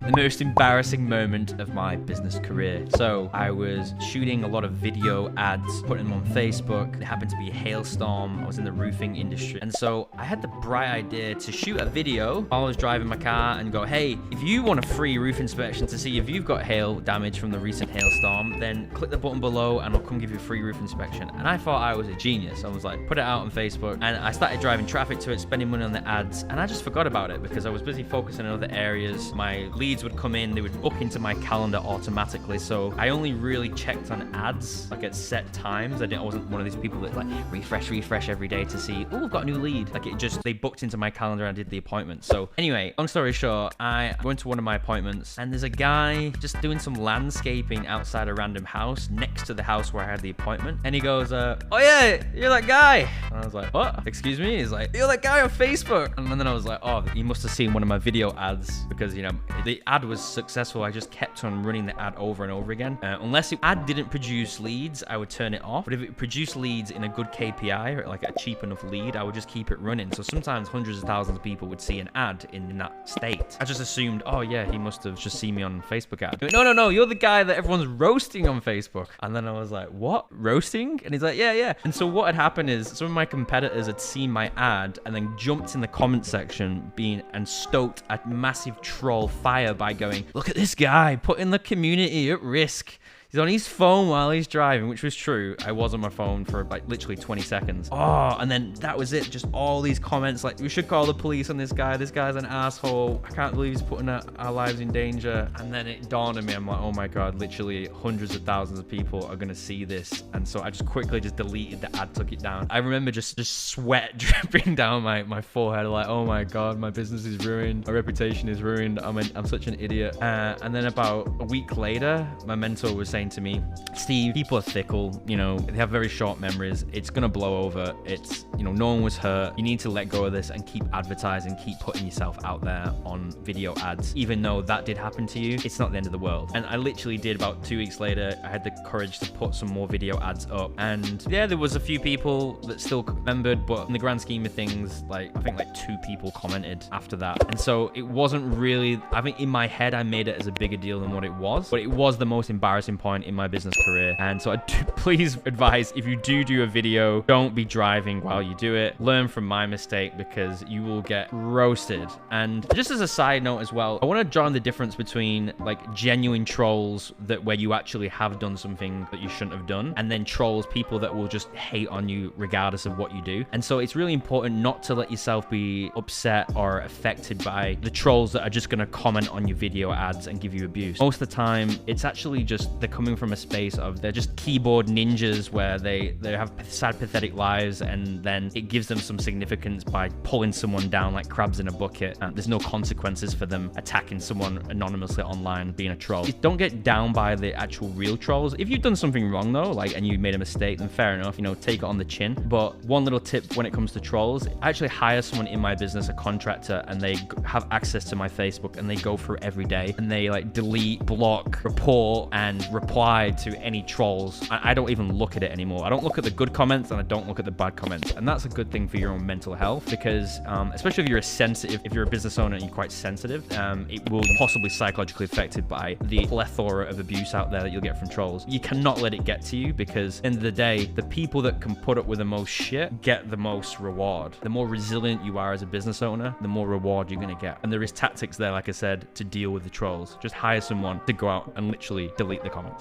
The most embarrassing moment of my business career. So I was shooting a lot of video ads, putting them on Facebook. It happened to be a hailstorm. I was in the roofing industry. And so I had the bright idea to shoot a video while I was driving my car and go, hey, if you want a free roof inspection to see if you've got hail damage from the recent hailstorm, then click the button below and I'll come give you a free roof inspection. And I thought I was a genius. I was like, put it out on Facebook. And I started driving traffic to it, spending money on the ads. And I just forgot about it because I was busy focusing on other areas. My leads would come in, they would book into my calendar automatically. So I only really checked on ads like at set times. I wasn't one of these people that like refresh every day to see, oh, I've got a new lead. Like they booked into my calendar and I did the appointment. So anyway, long story short, I went to one of my appointments and there's a guy just doing some landscaping outside a random house next to the house where I had the appointment. And he goes, oh yeah, you're that guy. And I was like, what? Excuse me? He's like, you're that guy on Facebook. And then I was like, oh, he must have seen one of my video ads because, you know, the ad was successful. I just kept on running the ad over and over again. Unless the ad didn't produce leads, I would turn it off. But if it produced leads in a good KPI or like a cheap enough lead, I would just keep it running. So sometimes hundreds of thousands of people would see an ad in that state. I just assumed, oh yeah, he must have just seen me on Facebook ad. Went, no, you're the guy that everyone's roasting on Facebook. And then I was like, what? Roasting? And he's like, yeah. And so what had happened is some of my competitors had seen my ad and then jumped in the comment section and stoked a massive troll fire by going, look at this guy putting the community at risk. He's on his phone while he's driving, which was true. I was on my phone for like literally 20 seconds. Oh, and then that was it. Just all these comments like, we should call the police on this guy. This guy's an asshole. I can't believe he's putting our lives in danger. And then it dawned on me. I'm like, oh my God, literally hundreds of thousands of people are going to see this. And so I just quickly just deleted the ad, took it down. I remember just sweat dripping down my forehead. Like, oh my God, my business is ruined. My reputation is ruined. I'm such an idiot. And then about a week later, my mentor was saying to me, Steve, people are fickle, you know, they have very short memories. It's gonna blow over. It's, you know, no one was hurt. You need to let go of this and keep advertising, keep putting yourself out there on video ads. Even though that did happen to you, it's not the end of the world. And I literally did. About 2 weeks later, I had the courage to put some more video ads up. And yeah, there was a few people that still remembered, but in the grand scheme of things, I think 2 people commented after that. And so it wasn't really, I think in my head, I made it as a bigger deal than what it was, but it was the most embarrassing point in my business career. And so I do please advise, if you do a video, don't be driving while you do it. Learn from my mistake because you will get roasted. And just as a side note as well, I want to draw on the difference between like genuine trolls where you actually have done something that you shouldn't have done, and then trolls, people that will just hate on you regardless of what you do. And so it's really important not to let yourself be upset or affected by the trolls that are just going to comment on your video ads and give you abuse. Most of the time, it's actually just they're coming from a space of they're just keyboard ninjas where they have sad, pathetic lives, and then it gives them some significance by pulling someone down like crabs in a bucket. There's no consequences for them attacking someone anonymously online, being a troll. Don't get down by the actual real trolls. If you've done something wrong though, and you made a mistake, then fair enough, you know, take it on the chin. But one little tip when it comes to trolls, I actually hire someone in my business, a contractor, and they have access to my Facebook, and they go through every day and they delete, block, report, and reply to any trolls. I don't even look at it anymore. I don't look at the good comments and I don't look at the bad comments. And that's a good thing for your own mental health because especially if you're a business owner and you're quite sensitive, it will possibly psychologically affected by the plethora of abuse out there that you'll get from trolls. You cannot let it get to you because at the end of the day, the people that can put up with the most shit get the most reward. The more resilient you are as a business owner, the more reward you're going to get. And there is tactics there, like I said, to deal with the trolls. Just hire someone to go out and literally delete the comments.